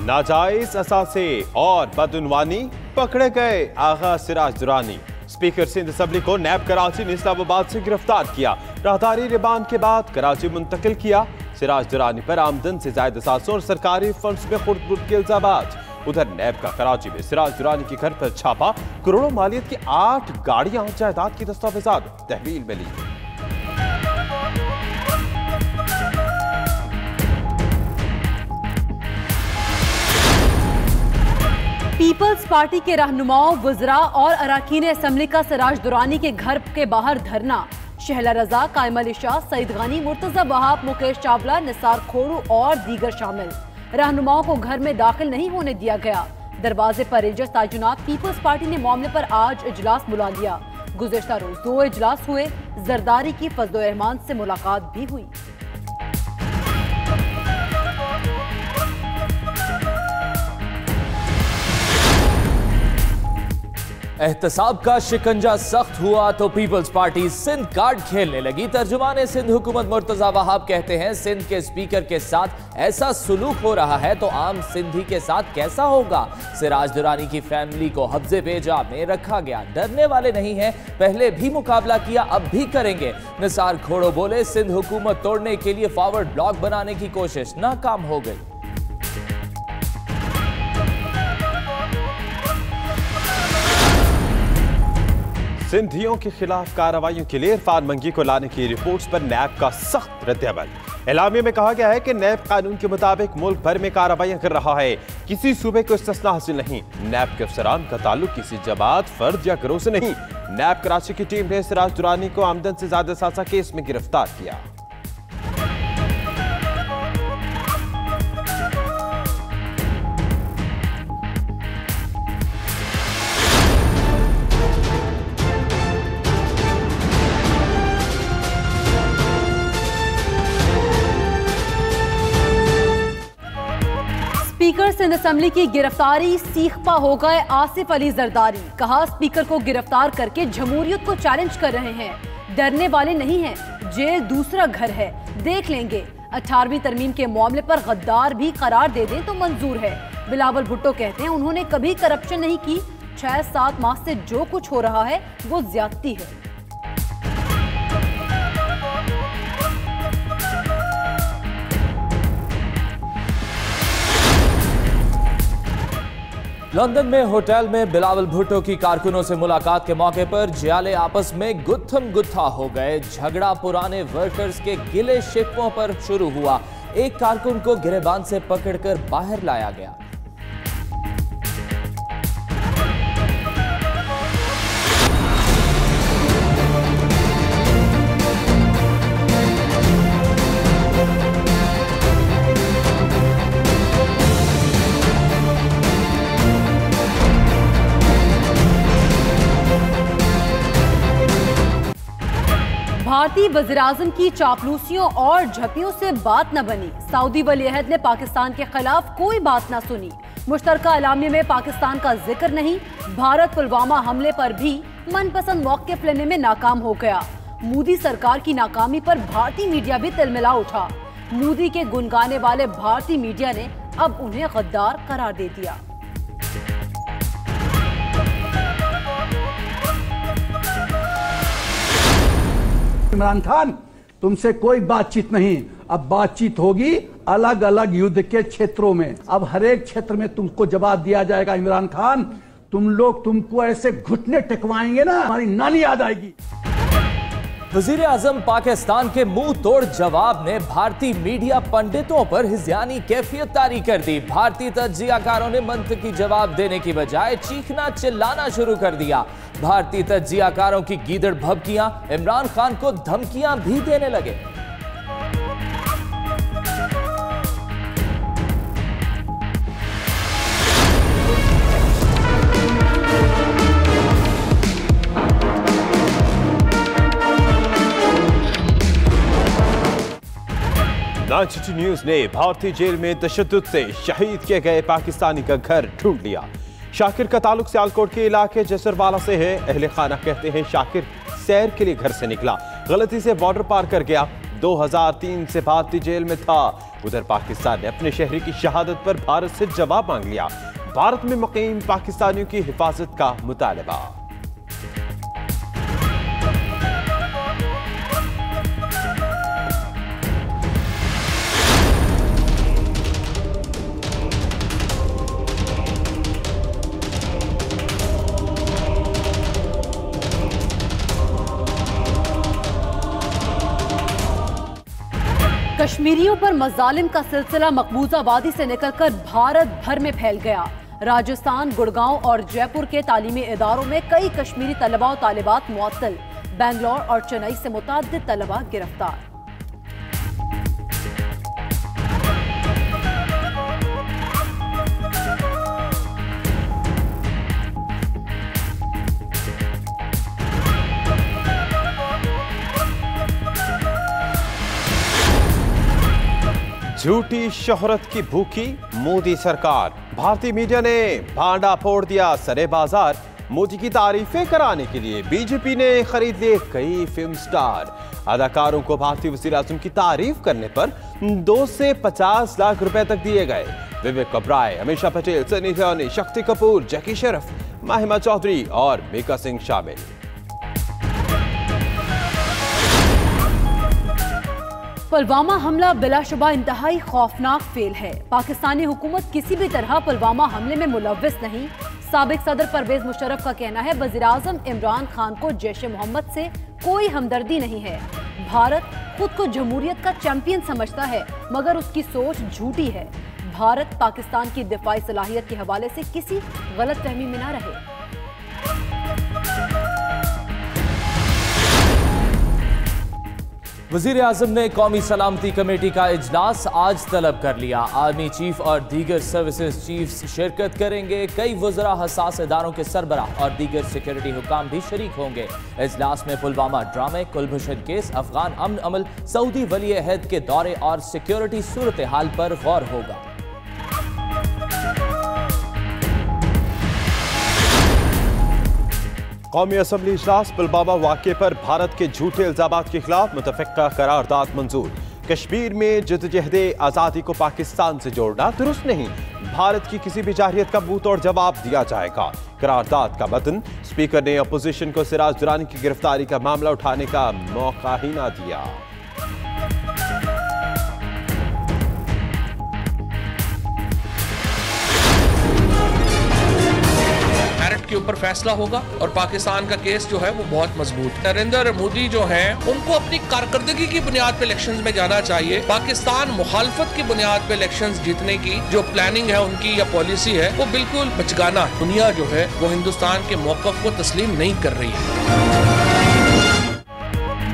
नाजायज असासे और बदउनवानी पकड़े गए आगा सिराज दुरानी। स्पीकर सिंध असम्बली को नैब कराची ने इस्लामाबाद से गिरफ्तार किया। राहदारी रिमांड के बाद कराची मुंतकिल किया। सिराज दुरानी पर आमदन से ज्यादा असासों और सरकारी फंड्स में खुर्द के इल्जामात। उधर नैब का कराची में सिराज दुरानी के घर पर छापा। करोड़ों मालियत की 8 गाड़ियां जायदाद की दस्तावेजात तहवील में ली। पीपल्स पार्टी के रहनुमाओं, वज़रा और अरकान असम्बली का सिराज दुरानी के घर के बाहर धरना। शहला रजा, कायम अली शाह, सईद गनी, मुर्तजा वहाब, मुकेश चावला, निसार खोरू और दीगर शामिल। रहनुमाओं को घर में दाखिल नहीं होने दिया गया। दरवाजे पर रेंजर्स तैनात। पीपल्स पार्टी ने मामले पर आज इजलास बुला लिया। गुज़िश्ता रोज 2 इजलास हुए। जरदारी की फजल रहमान से मुलाकात भी हुई। एहतसाब का शिकंजा सख्त हुआ तो पीपल्स पार्टी सिंध कार्ड खेलने लगी। तर्जुमान सिंध हुकूमत मुर्तजा वहाब कहते हैं सिंध के स्पीकर के साथ ऐसा सुलूक हो रहा है तो आम सिंधी के साथ कैसा होगा। सिराज दुरानी की फैमिली को हफ्जे बेजा में रखा गया। डरने वाले नहीं हैं, पहले भी मुकाबला किया, अब भी करेंगे। निसार खोड़ो बोले सिंध हुकूमत तोड़ने के लिए फॉरवर्ड ब्लॉक बनाने की कोशिश नाकाम हो गई। सिंधियों के खिलाफ कार्रवाइयों के लिए इरफान मंगी को लाने की रिपोर्ट्स पर नैब का सख्त रद्द-ए-अमल। एलामिया में कहा गया है कि नैब कानून के मुताबिक मुल्क भर में कार्रवाइयां कर रहा है, किसी सूबे को इस्तिस्ना हासिल नहीं। नैब के अफसरान का ताल्लुक किसी जमात, फर्द या गिरोह से नहीं। नैब कराची की टीम ने सिराज दुरानी को आमदन से ज्यादा सासा केस में गिरफ्तार किया। स्पीकर सिंध असम्बली की गिरफ्तारी सीखपा हो गए आसिफ अली जरदारी। कहा स्पीकर को गिरफ्तार करके जमहूरियत को चैलेंज कर रहे हैं। डरने वाले नहीं हैं, जेल दूसरा घर है, देख लेंगे। 18वीं तरमीम के मामले पर गद्दार भी करार दे दें तो मंजूर है। बिलावल भुट्टो कहते हैं उन्होंने कभी करप्शन नहीं की। 6-7 माह से जो कुछ हो रहा है वो ज्यादती है। लंदन में होटल में बिलावल भुट्टो की कारकुनों से मुलाकात के मौके पर जियाले आपस में गुत्थम गुत्था हो गए। झगड़ा पुराने वर्कर्स के गिले शिकवों पर शुरू हुआ। एक कारकुन को गिरेबान से पकड़कर बाहर लाया गया। भारतीय वज़ीर-ए-आज़म की चापलूसियों और झपियों से बात न बनी। सऊदी वली-अहद ने पाकिस्तान के खिलाफ कोई बात न सुनी। मुश्तरका एलामिया में पाकिस्तान का जिक्र नहीं। भारत पुलवामा हमले पर भी मनपसंद मौक़िफ़ लेने में नाकाम हो गया। मोदी सरकार की नाकामी पर भारतीय मीडिया भी तिलमिला उठा। मोदी के गुण गाने वाले भारतीय मीडिया ने अब उन्हें गद्दार करार दे दिया। इमरान खान, तुमसे कोई बातचीत नहीं। अब बातचीत होगी अलग अलग युद्ध के क्षेत्रों में। अब हर एक क्षेत्र में तुमको जवाब दिया जाएगा। इमरान खान, तुमको ऐसे घुटने टेकवाएंगे ना, हमारी नानी याद आएगी। वज़ीर आज़म पाकिस्तान के मुंह तोड़ जवाब ने भारतीय मीडिया पंडितों पर हिज़्यानी कैफियत तारी कर दी। भारतीय तज्जियाकारों ने मंतकी जवाब देने की बजाय चीखना चिल्लाना शुरू कर दिया। भारतीय तज्जियाकारों की गीदड़ भभकियां इमरान खान को धमकियां भी देने लगे। नाइट न्यूज ने भारतीय जेल में तशद्दुद से शहीद किए गए पाकिस्तानी का घर ढूंढ लिया। शाकिर का ताल्लुक सियालकोट के इलाके जसरवाला से है। अहले खाना कहते हैं शाकिर सैर के लिए घर से निकला, गलती से बॉर्डर पार कर गया। 2003 से भारतीय जेल में था। उधर पाकिस्तान ने अपने शहरी की शहादत पर भारत से जवाब मांग लिया। भारत में मुकीम पाकिस्तानियों की हिफाजत का मुतालबा। कश्मीरियों पर मजालिम का सिलसिला मकबूजा वादी से निकलकर भारत भर में फैल गया। राजस्थान, गुड़गांव और जयपुर के तालीमी इदारों में कई कश्मीरी तलबा और तालिबात मुअत्तल। बेंगलोर और चेन्नई से मुतअद्दिद तलबा गिरफ्तार। झूठी शोहरत की भूखी मोदी सरकार। भारतीय मीडिया ने भांडा फोड़ दिया सरे बाजार। मोदी की तारीफें कराने के लिए बीजेपी ने खरीद लिए कई फिल्म स्टार। अदाकारों को भारतीय वज़ीर-ए-आज़म की तारीफ करने पर 2 से 50 लाख रुपए तक दिए गए। विवेक ओबराय, अमीषा पटेल, सनी लियोनी, शक्ति कपूर, जैकी श्रॉफ, महिमा चौधरी और मीका सिंह शामिल। पुलवामा हमला बिलाशुबा इंतहाई खौफनाक फेल है। पाकिस्तानी हुकूमत किसी भी तरह पुलवामा हमले में मुलव्विस नहीं। साबिक सदर परवेज मुशर्रफ का कहना है वज़ीर-ए-आज़म इमरान खान को जैश मोहम्मद से कोई हमदर्दी नहीं है। भारत खुद को जमहूरियत का चैंपियन समझता है मगर उसकी सोच झूठी है। भारत पाकिस्तान की दिफाई सलाहियत के हवाले से किसी गलतफहमी में न रहे। वज़ीर-ए-आज़म ने कौमी सलामती कमेटी का इजलास आज तलब कर लिया। आर्मी चीफ और दीगर सर्विसेज चीफ्स शिरकत करेंगे। कई वज़रा, हसास इदारों के सरबराह और दीगर सिक्योरिटी हुकाम भी शरीक होंगे। इजलास में पुलवामा ड्रामे, कुलभूषण केस, अफगान अमन अमल, सऊदी वली अहद के दौरे और सिक्योरिटी सूरत हाल पर गौर होगा। कौमी असम्बली इजलास। पुलवामा वाक़े पर भारत के झूठे इल्जामात के खिलाफ मुतफ़िक़ा करारदाद मंजूर। कश्मीर में जद्दोजहद आज़ादी को पाकिस्तान से जोड़ना दुरुस्त नहीं। भारत की किसी भी जारहियत का मुंह तोड़ जवाब दिया जाएगा। करारदाद का मतन। स्पीकर ने अपोजिशन को सिराज दुरानी की गिरफ्तारी का मामला उठाने का मौका ही ना दिया। के ऊपर फैसला होगा और पाकिस्तान का केस जो है वो बहुत मजबूत है। नरेंद्र मोदी जो है उनको अपनी कारकर्दगी की बुनियाद पे इलेक्शंस में जाना चाहिए। पाकिस्तान मुखालफत की बुनियाद पे इलेक्शंस जीतने की जो प्लानिंग है उनकी या पॉलिसी है वो बिल्कुल बचगाना। दुनिया जो है वो हिंदुस्तान के मौक़िफ़ को तस्लीम नहीं कर रही है।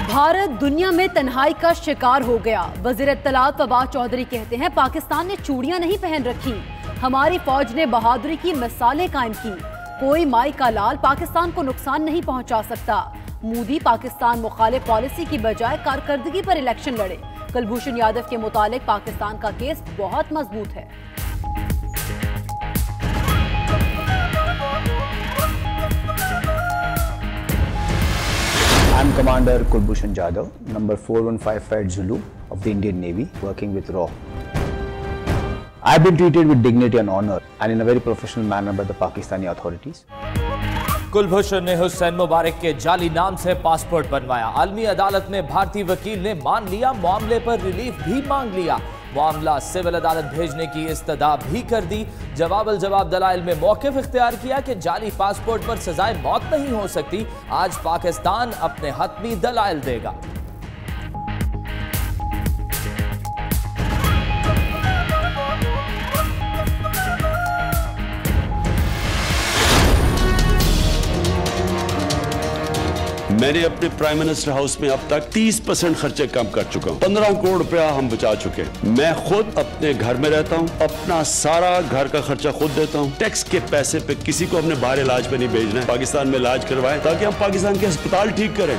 भारत दुनिया में तन्हाई का शिकार हो गया। वज़ीर इत्तलात फवाद चौधरी कहते हैं पाकिस्तान ने चूड़ियां नहीं पहन रखी, हमारी फौज ने बहादुरी की मिसालें कायम की। कोई माई का लाल पाकिस्तान को नुकसान नहीं पहुंचा सकता। मोदी पाकिस्तान मुखालिफ पॉलिसी की बजाय कारकर्दगी पर इलेक्शन लड़े। कुलभूषण यादव के मुतालिक पाकिस्तान का केस बहुत मजबूत है। I am Commander Kulbhushan Jadhav, number 4155 Zulu of the Indian Navy, working with RAW. I have been treated with dignity and honor and in a very professional manner by the Pakistani authorities. Kulbhushan ने हुसैन मुबारक के जाली नाम से passport बनवाया। आलमी अदालत में भारतीय वकील ने मान लिया, मामले पर रिलीफ भी मांग लिया। मामला सिविल अदालत भेजने की इस्तदा भी कर दी। जवाब दलाइल में मौक़िफ़ इख्तियार किया कि जाली पासपोर्ट पर सजाए मौत नहीं हो सकती। आज पाकिस्तान अपने हतमी दलाइल देगा। मैंने अपने प्राइम मिनिस्टर हाउस में अब तक 30% खर्चे कम कर चुका हूँ। 15 करोड़ रुपया हम बचा चुके हैं। मैं खुद अपने घर में रहता हूँ, अपना सारा घर का खर्चा खुद देता हूँ। टैक्स के पैसे पे किसी को अपने बाहर इलाज पे नहीं भेजना है, पाकिस्तान में इलाज करवाएं ताकि हम पाकिस्तान के अस्पताल ठीक करें।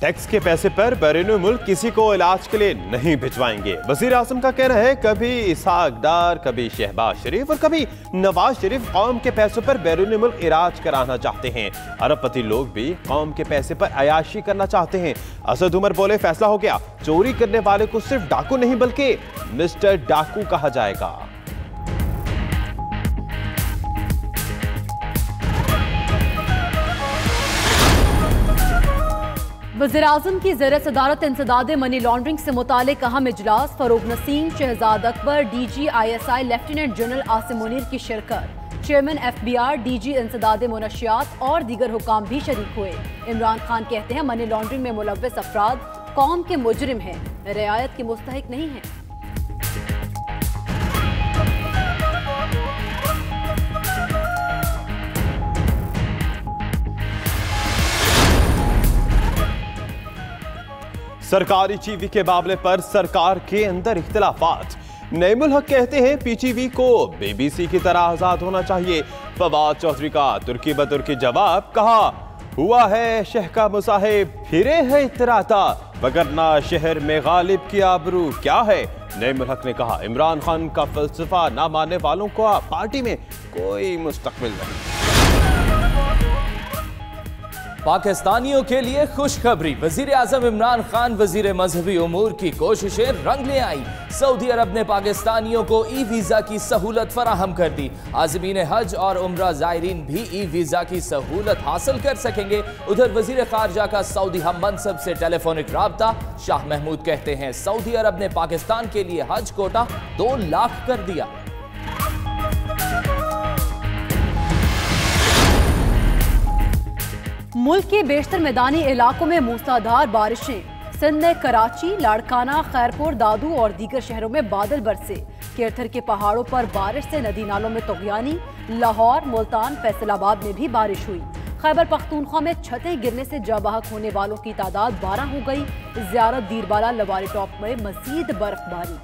टैक्स के पैसे पर बैरून मुल्क किसी को इलाज के लिए नहीं भिजवाएंगे। वजीर आजम का कहना है कभी इसहाक डार, कभी शहबाज शरीफ और कभी नवाज शरीफ कौम के पैसों पर बैरून मुल्क इलाज कराना चाहते हैं। अरबपति लोग भी कौम के पैसे पर अयाशी करना चाहते हैं। असद उमर बोले फैसला हो गया, चोरी करने वाले को सिर्फ डाकू नहीं बल्कि मिस्टर डाकू कहा जाएगा। वज़ीर-ए-आज़म की ज़ेर सदारत इंसदाद मनी लॉन्ड्रिंग से मुतालिक अहम इजलास, Farooq Naseem, Shahzad Akbar, DG ISI lieutenant general Asim Munir की शिरकत। चेयरमैन FBR, DG इंसदाद मुनशियात और दीगर हुकाम भी शरीक हुए। इमरान खान कहते हैं मनी लॉन्ड्रिंग में मुलव्वस अफराद कौम के मुजरिम हैं, रियायत के मुस्तहिक नहीं हैं। सरकारी टीवी के मामले पर सरकार के अंदर इख्तिलाफात। नईमुल हक कहते हैं PTV को BBC की तरह आजाद होना चाहिए। फवाद चौधरी का तुर्की बतुर्की जवाब, कहा हुआ है शह का मुसाहिब फिरे है इतराता, वगरना शहर में गालिब की आबरू क्या है। नईमुल हक ने कहा इमरान खान का फलसफा ना मानने वालों को पार्टी में कोई मुस्तकबिल नहीं। पाकिस्तानियों के लिए खुशखबरी, वजीर आजम इमरान खान वजीर मजहबी उमूर की कोशिशें रंग ले आई। सऊदी अरब ने पाकिस्तानियों को ई वीज़ा की सहूलत फराहम कर दी। आज़मीन हज और उम्रा ज़ायरीन भी ई वीज़ा की सहूलत हासिल कर सकेंगे। उधर वजीर खारजा का सऊदी हम मनसब से टेलीफोनिक राब्ता। शाह महमूद कहते हैं सऊदी अरब ने पाकिस्तान के लिए हज कोटा 2 लाख कर दिया। मुल्क के बेशतर मैदानी इलाकों में मूसलाधार बारिशें। सिंध में कराची, लाड़काना, खैरपुर, दादू और दीगर शहरों में बादल बरसे। केरथर के पहाड़ों पर बारिश से नदी नालों में तुग़यानी। लाहौर, मुल्तान, फैसलाबाद में भी बारिश हुई। खैबर पख्तूनख्वा में छतें गिरने से जाबाहक होने वालों की तादाद 12 हो गई। ज़ियारत, दीरबाला, लवारी टॉप में मजीद बर्फबारी।